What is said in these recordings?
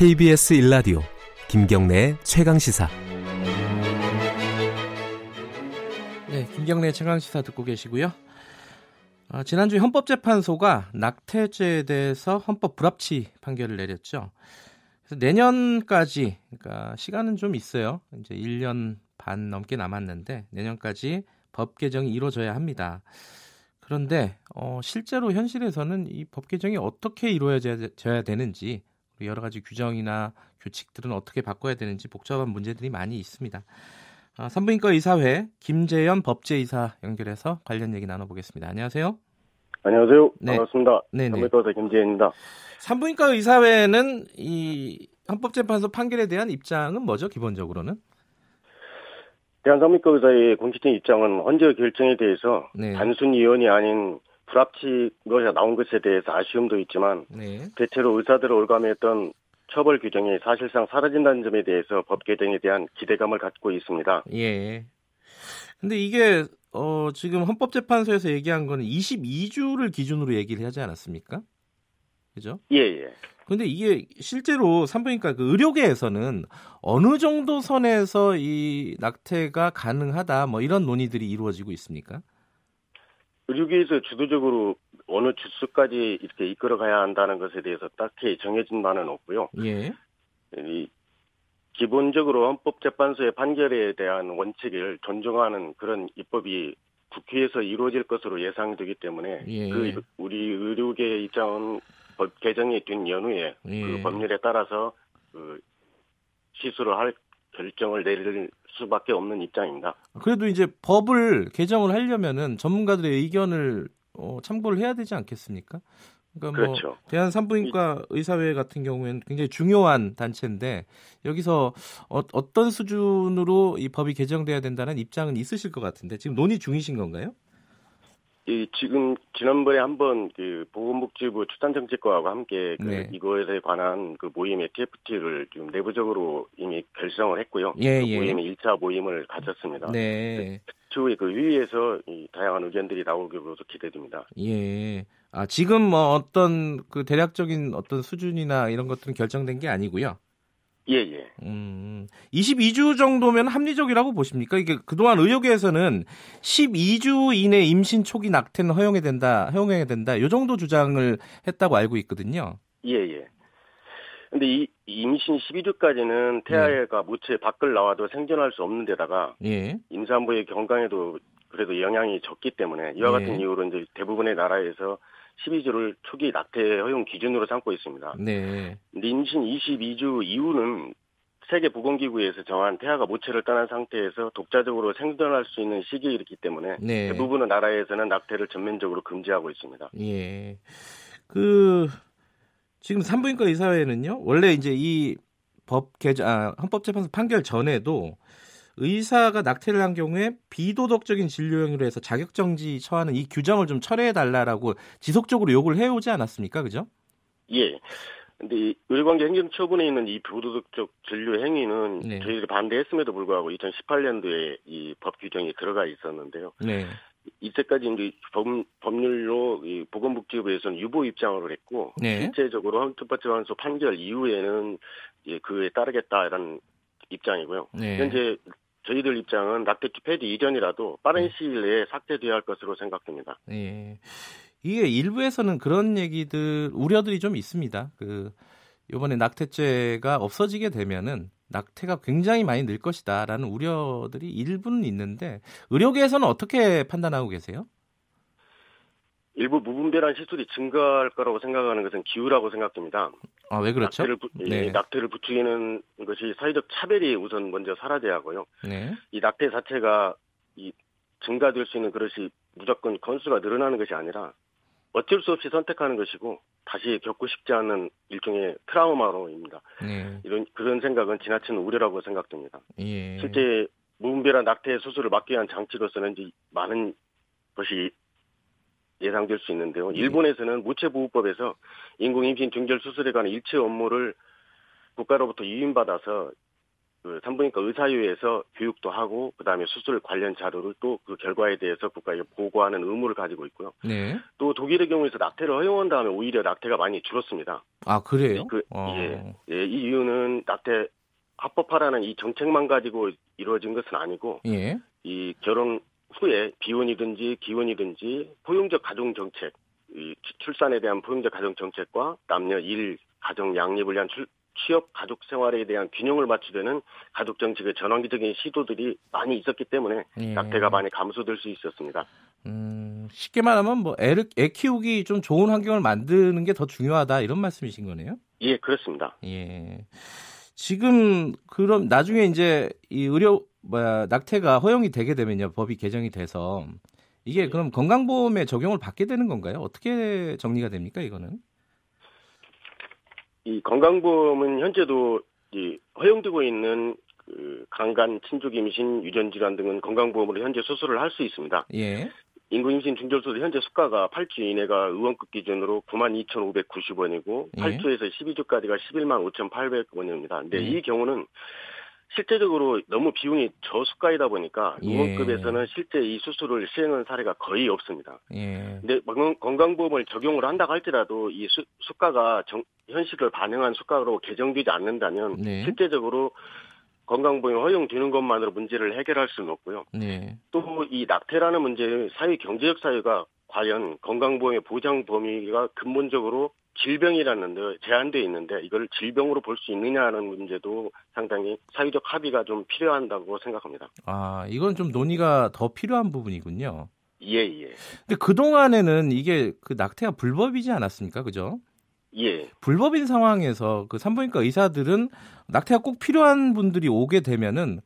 KBS 1라디오 김경래의 최강시사. 네, 김경래의 최강시사 듣고 계시고요. 지난주 헌법재판소가 낙태죄에 대해서 헌법 불합치 판결을 내렸죠. 그래서 내년까지, 그러니까 시간은 좀 있어요. 이제 1년 반 넘게 남았는데 내년까지 법 개정이 이루어져야 합니다. 그런데 실제로 현실에서는 이 법 개정이 어떻게 이루어져야 되는지, 여러 가지 규정이나 규칙들은 어떻게 바꿔야 되는지 복잡한 문제들이 많이 있습니다. 산부인과 의사회 김재현 법제이사 연결해서 관련 얘기 나눠보겠습니다. 안녕하세요. 안녕하세요. 네. 반갑습니다. 네네. 산부인과 의사 김재현입니다. 산부인과 의사회는 이 헌법재판소 판결에 대한 입장은 뭐죠? 기본적으로는? 대한산부인과 의사의 공식적인 입장은 헌재 결정에 대해서 네. 단순 이혼이 아닌 불합치가 나온 것에 대해서 아쉬움도 있지만 네. 대체로 의사들을 올감했던 처벌 규정이 사실상 사라진다는 점에 대해서 법 개정에 대한 기대감을 갖고 있습니다. 예. 근데 이게 지금 헌법재판소에서 얘기한 거는 22주를 기준으로 얘기를 하지 않았습니까? 그죠? 예. 근데 이게 실제로 산부인과 그 의료계에서는 어느 정도 선에서 이 낙태가 가능하다, 뭐 이런 논의들이 이루어지고 있습니까? 의료계에서 주도적으로 어느 주수까지 이렇게 이끌어가야 한다는 것에 대해서 딱히 정해진 바는 없고요. 예. 기본적으로 헌법재판소의 판결에 대한 원칙을 존중하는 그런 입법이 국회에서 이루어질 것으로 예상되기 때문에 예. 우리 의료계의 입장은 법 개정이 된 연후에 예. 그 법률에 따라서 시술을 할 결정을 내릴 수밖에 없는 입장입니다. 그래도 이제 법을 개정을 하려면은 전문가들의 의견을 참고를 해야 되지 않겠습니까? 그러니까 그렇죠. 뭐 대한산부인과 의사회 같은 경우에는 굉장히 중요한 단체인데 여기서 어떤 수준으로 이 법이 개정돼야 된다는 입장은 있으실 것 같은데 지금 논의 중이신 건가요? 지금 지난번에 한번 보건복지부 출산정책과하고 함께 네. 이거에 관한 그 모임의 TFT를 지금 내부적으로 이미 결성을 했고요. 예. 모임의 1차 모임을 가졌습니다. 네. 추후에 그 위에서 다양한 의견들이 나오기로서 기대됩니다. 예. 지금 뭐 어떤 그 대략적인 어떤 수준이나 이런 것들은 결정된 게 아니고요. 예. 22주 정도면 합리적이라고 보십니까? 이게 그동안 의료계에서는 12주 이내 임신 초기 낙태는 허용해야 된다. 이 정도 주장을 했다고 알고 있거든요. 예. 근데 이 임신 12주까지는 태아가 모체 밖을 나와도 생존할 수 없는 데다가 임산부의 건강에도 그래도 영향이 적기 때문에 이와 같은 이유로 이제 대부분의 나라에서 12주를 초기 낙태 허용 기준으로 삼고 있습니다. 네. 근데 임신 22주 이후는 세계보건기구에서 정한 태아가 모체를 떠난 상태에서 독자적으로 생존할 수 있는 시기이기 때문에 대부분의 나라에서는 낙태를 전면적으로 금지하고 있습니다. 예. 지금 산부인과 의사회는요, 원래 이제 이 헌법재판소 판결 전에도 의사가 낙태를 한 경우에 비도덕적인 진료 행위로 해서 자격정지 처하는 이 규정을 좀 철회해달라고 지속적으로 요구를 해오지 않았습니까? 그죠? 예. 근데 이 의료관계 행정처분에 있는 이 비도덕적 진료 행위는 저희들이 반대했음에도 불구하고 2018년도에 이 법 규정이 들어가 있었는데요. 네. 이때까지 이제 법률로 이 보건복지부에서는 유보 입장을 했고 실제적으로 헌법재판소 판결 이후에는 그에 따르겠다라는 입장이고요. 현재 저희들 입장은 낙태죄 폐지 이전이라도 빠른 시일 내에 삭제돼야 할 것으로 생각됩니다. 예. 이게 일부에서는 그런 우려들이 좀 있습니다. 이번에 낙태죄가 없어지게 되면은 낙태가 굉장히 많이 늘 것이다라는 우려들이 일부는 있는데 의료계에서는 어떻게 판단하고 계세요? 일부 무분별한 시술이 증가할 거라고 생각하는 것은 기우라고 생각됩니다. 왜 그렇죠? 낙태를 부추기는 것이 사회적 차별이 우선 먼저 사라져야 하고요. 이 낙태 자체가 증가될 수 있는 그것이 무조건 건수가 늘어나는 것이 아니라 어쩔 수 없이 선택하는 것이고 다시 겪고 싶지 않은 일종의 트라우마로입니다. 그런 생각은 지나친 우려라고 생각됩니다. 실제 무분별한 낙태 수술을 막기 위한 장치로서는 이제 많은 것이 예상될 수 있는데요. 일본에서는 모체보호법에서 인공임신 중절 수술에 관한 일체 업무를 국가로부터 유인받아서 그 산부인과 의사회에서 교육도 하고 그다음에 수술 관련 자료를 또 그 결과에 대해서 국가에 보고하는 의무를 가지고 있고요. 네. 또 독일의 경우에서 낙태를 허용한 다음에 오히려 낙태가 많이 줄었습니다. 아, 그래요? 이 이유는 낙태 합법화라는 이 정책만 가지고 이루어진 것은 아니고 예. 이 결혼 후에 비혼이든지 기혼이든지 포용적 가정 정책, 이 출산에 대한 포용적 가정 정책과 남녀 일 가정 양립을 위한 취업 가족 생활에 대한 균형을 맞추려는 가족 정책의 전환기적인 시도들이 많이 있었기 때문에 낙태가 많이 감소될 수 있었습니다. 쉽게 말하면 뭐 애 키우기 좀 좋은 환경을 만드는 게 더 중요하다 이런 말씀이신 거네요? 예, 그렇습니다. 예. 지금 그럼 나중에 이제 이 낙태가 허용이 되게 되면요, 법이 개정이 돼서 이게 그럼 건강보험에 적용을 받게 되는 건가요? 어떻게 정리가 됩니까, 이거는? 이 건강보험은 현재도 이 허용되고 있는 그 강간, 친족 임신, 유전 질환 등은 건강보험으로 현재 수술을 할 수 있습니다. 예. 인공임신 중절수술 현재 수가가 8주 이내가 의원급 기준으로 92,590원이고 예. 8주에서 12주까지가 115,800원입니다. 근데 이 경우는 실제적으로 너무 비용이 저수가이다 보니까 의원급에서는 실제 이 수술을 시행한 사례가 거의 없습니다. 근데 건강보험을 적용을 한다고 할지라도 이 수가가 현실을 반영한 수가로 개정되지 않는다면 실제적으로 건강보험이 허용되는 것만으로 문제를 해결할 수는 없고요. 또 이 낙태라는 문제는 사회 경제적 사유가 과연 건강보험의 보장 범위가 근본적으로 질병이라는 데 제한되어 있는데 이걸 질병으로 볼 수 있느냐는 문제도 상당히 사회적 합의가 좀 필요한다고 생각합니다. 아, 이건 좀 논의가 더 필요한 부분이군요. 예. 근데 그동안에는 이게 그 낙태가 불법이지 않았습니까? 그죠? 예. 불법인 상황에서 그 산부인과 의사들은 낙태가 꼭 필요한 분들이 오게 되면은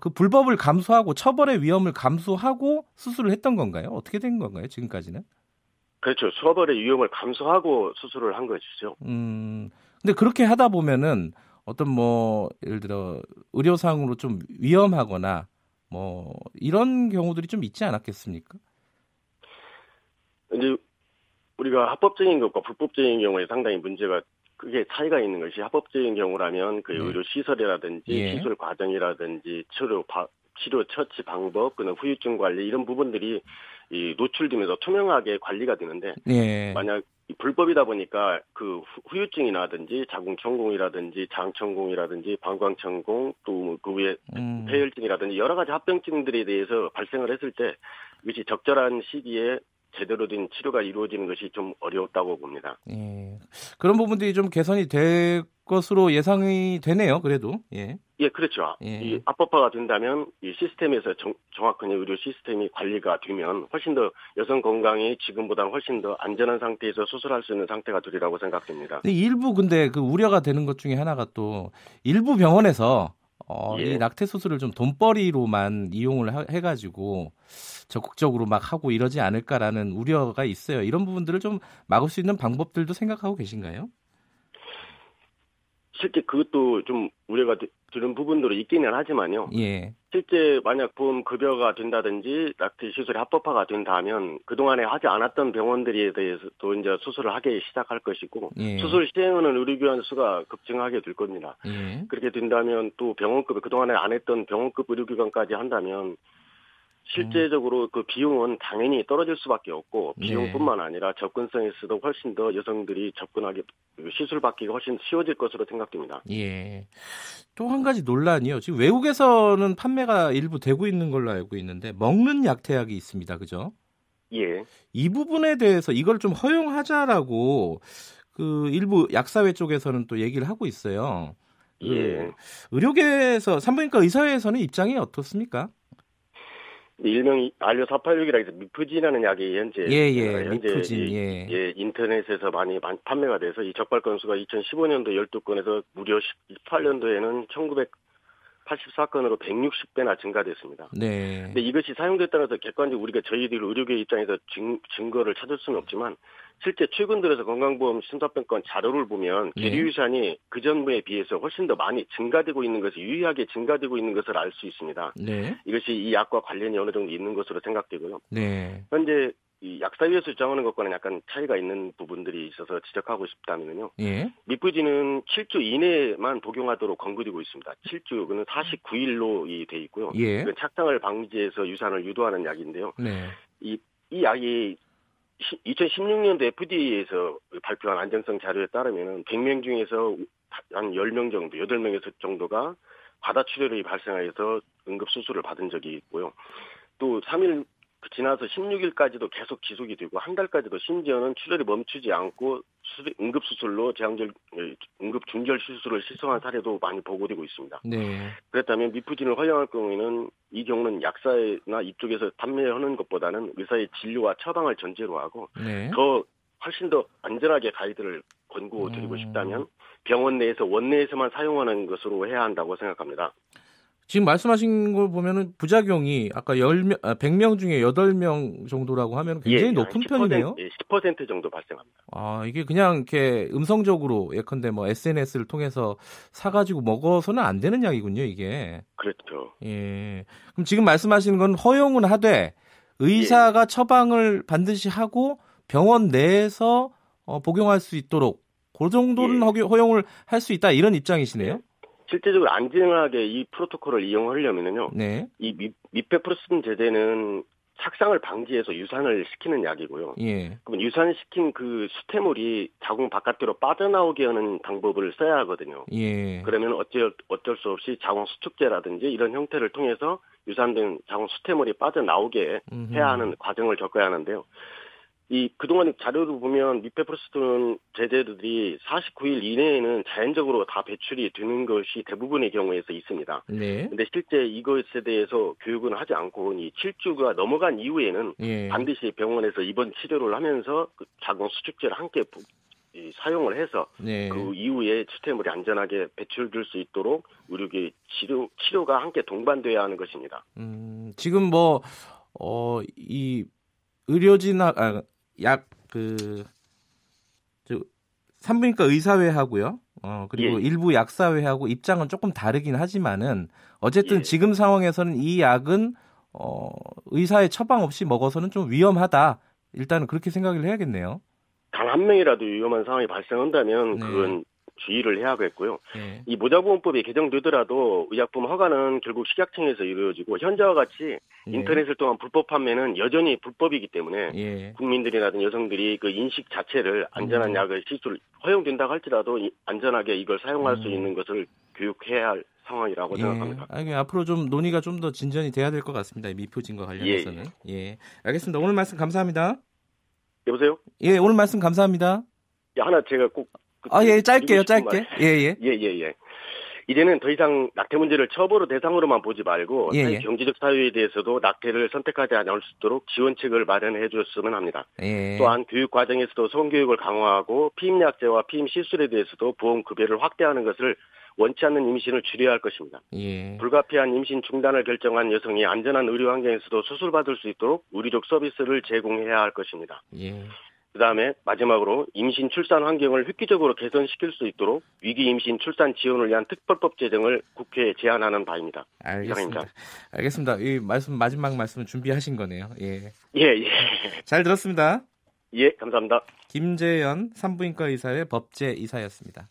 그 불법을 감수하고 처벌의 위험을 감수하고 수술을 했던 건가요? 어떻게 된 건가요? 지금까지는? 그렇죠. 처벌의 위험을 감수하고 수술을 한 것이죠. 근데 그렇게 하다 보면은 어떤 뭐 예를 들어 의료상으로 좀 위험하거나 뭐 이런 경우들이 좀 있지 않았겠습니까? 이제 우리가 합법적인 것과 불법적인 경우에 상당히 문제가 크게 차이가 있는 것이 합법적인 경우라면 그 의료 시설이라든지 시술 과정이라든지 치료 처치 방법, 그는 후유증 관리 이런 부분들이 이 노출되면서 투명하게 관리가 되는데 만약 불법이다 보니까 그 후유증이라든지 자궁천공이라든지 장천공이라든지 방광천공 또 그 위에 폐혈증이라든지 여러 가지 합병증들에 대해서 발생을 했을 때 이것이 적절한 시기에 제대로 된 치료가 이루어지는 것이 좀 어려웠다고 봅니다. 예. 그런 부분들이 좀 개선이 될 것으로 예상이 되네요. 그래도. 예, 그렇죠. 이 합법화가 된다면 이 시스템에서 정확한 의료 시스템이 관리가 되면 훨씬 더 여성 건강이 지금보다는 훨씬 더 안전한 상태에서 수술할 수 있는 상태가 되리라고 생각됩니다. 일부 근데 그 우려가 되는 것 중에 하나가 또 일부 병원에서 이 낙태 수술을 좀 돈벌이로만 이용을 해가지고 적극적으로 막 하고 이러지 않을까라는 우려가 있어요. 이런 부분들을 좀 막을 수 있는 방법들도 생각하고 계신가요? 실제 그것도 좀 우려가 드는 부분들이 있기는 하지만요. 실제 만약 보험 급여가 된다든지 낙태 시술이 합법화가 된다면 그동안에 하지 않았던 병원들에 대해서도 이제 수술을 하기 시작할 것이고 수술 시행하는 의료기관 수가 급증하게 될 겁니다. 그렇게 된다면 또 병원급 그동안에 안 했던 병원급 의료기관까지 한다면 실제적으로 그 비용은 당연히 떨어질 수밖에 없고 비용뿐만 아니라 접근성에서도 훨씬 더 여성들이 접근하기 시술 받기가 훨씬 쉬워질 것으로 생각됩니다. 또 한 가지 논란이요. 지금 외국에서는 판매가 일부 되고 있는 걸로 알고 있는데 먹는 약태약이 있습니다. 그죠? 이 부분에 대해서 이걸 좀 허용하자라고 그 일부 약사회 쪽에서는 또 얘기를 하고 있어요. 의료계에서 산부인과 의사회에서는 입장이 어떻습니까? 일명 알료486이라 해서 미프진이라는 약이 현재 미프진. 인터넷에서 많이 판매가 돼서 이 적발 건수가 2015년도 12건에서 무려 18년도에는 1984건으로 160배나 증가됐습니다. 근데 이것이 사용됐다고 해서 객관적으로 우리가 저희들 의료계 입장에서 증거를 찾을 수는 없지만 실제 최근 들어서 건강보험 심사평가 자료를 보면 계류유산이 그 전부에 비해서 훨씬 더 많이 증가되고 있는 것을 유의하게 증가되고 있는 것을 알 수 있습니다. 이것이 이 약과 관련이 어느 정도 있는 것으로 생각되고요. 현재 이 약사위에서 주장하는 것과는 약간 차이가 있는 부분들이 있어서 지적하고 싶다면요. 예. 미프진은 7주 이내에만 복용하도록 권고되고 있습니다. 7주, 그는 49일로 돼 있고요. 예. 착상을 방지해서 유산을 유도하는 약인데요. 네. 이 약이 2016년도 FDA에서 발표한 안전성 자료에 따르면 100명 중에서 한 10명 정도, 8명에서 정도가 과다출혈이 발생해서 응급수술을 받은 적이 있고요. 또 3일 지나서 16일까지도 계속 지속이 되고 한 달까지도 심지어는 출혈이 멈추지 않고 응급수술로 응급중절 수술을 실성한 사례도 많이 보고되고 있습니다. 네. 그렇다면 미프진을 허용할 경우에는 이 경우는 약사나 이쪽에서 판매하는 것보다는 의사의 진료와 처방을 전제로 하고 네. 더 훨씬 더 안전하게 가이드를 권고드리고 싶다면 병원 내에서 원내에서만 사용하는 것으로 해야 한다고 생각합니다. 지금 말씀하신 걸 보면은 부작용이 아까 100명 중에 8명 정도라고 하면 굉장히 높은 10%, 편이네요. 10% 정도 발생합니다. 아, 이게 그냥 이렇게 음성적으로 예컨대 뭐 SNS를 통해서 사가지고 먹어서는 안 되는 약이군요, 이게. 그렇죠. 예. 그럼 지금 말씀하시는 건 허용은 하되 의사가 처방을 반드시 하고 병원 내에서 복용할 수 있도록 그 정도는 허용을 할 수 있다 이런 입장이시네요. 실제적으로 안전하게 이 프로토콜을 이용하려면요. 네. 이 미페프로스틴 제제는 착상을 방지해서 유산을 시키는 약이고요. 예. 그러면 유산시킨 그 수태물이 자궁 바깥으로 빠져나오게 하는 방법을 써야 하거든요. 예. 그러면 어쩔 수 없이 자궁 수축제라든지 이런 형태를 통해서 유산된 자궁 수태물이 빠져나오게 해야 하는 과정을 겪어야 하는데요. 그동안 자료를 보면 미페프로스틴 제제들이 49일 이내에는 자연적으로 다 배출이 되는 것이 대부분의 경우에서 있습니다. 네. 근데 실제 이것에 대해서 교육은 하지 않고 이 7주가 넘어간 이후에는 반드시 병원에서 입원 치료를 하면서 그 자궁 수축제를 함께 사용을 해서 그 이후에 수태물이 안전하게 배출될 수 있도록 의료계 치료가 함께 동반돼야 하는 것입니다. 지금 이 의료진 산부인과 의사회하고요. 그리고 일부 약사회하고 입장은 조금 다르긴 하지만은 어쨌든 지금 상황에서는 이 약은 의사의 처방 없이 먹어서는 좀 위험하다. 일단은 그렇게 생각을 해야겠네요. 단 한 명이라도 위험한 상황이 발생한다면 그건 주의를 해야겠고요. 이 모자보험법이 개정되더라도 의약품 허가는 결국 식약청에서 이루어지고 현재와 같이 인터넷을 통한 불법 판매는 여전히 불법이기 때문에 국민들이라든 여성들이 그 인식 자체를 안전한 약을 시술 허용된다고 할지라도 안전하게 이걸 사용할 수 있는 것을 교육해야 할 상황이라고 생각합니다. 앞으로 좀 논의가 좀 더 진전이 돼야 될 것 같습니다. 이 미표진과 관련해서는. 알겠습니다. 오늘 말씀 감사합니다. 여보세요? 오늘 말씀 감사합니다. 하나 제가 꼭 짧게요, 짧게. 이제는 더 이상 낙태 문제를 처벌의 대상으로만 보지 말고 경제적 사유에 대해서도 낙태를 선택하지 않을 수 있도록 지원책을 마련해 줬으면 합니다. 또한 교육 과정에서도 성교육을 강화하고 피임약제와 피임 시술에 대해서도 보험 급여를 확대하는 것을 원치 않는 임신을 줄여야 할 것입니다. 불가피한 임신 중단을 결정한 여성이 안전한 의료 환경에서도 수술받을 수 있도록 의료적 서비스를 제공해야 할 것입니다. 그다음에 마지막으로 임신 출산 환경을 획기적으로 개선시킬 수 있도록 위기 임신 출산 지원을 위한 특별법 제정을 국회에 제안하는 바입니다. 알겠습니다. 이 마지막 말씀을 준비하신 거네요. 잘 들었습니다. 감사합니다. 김재현 산부인과 의사의 법제 이사였습니다.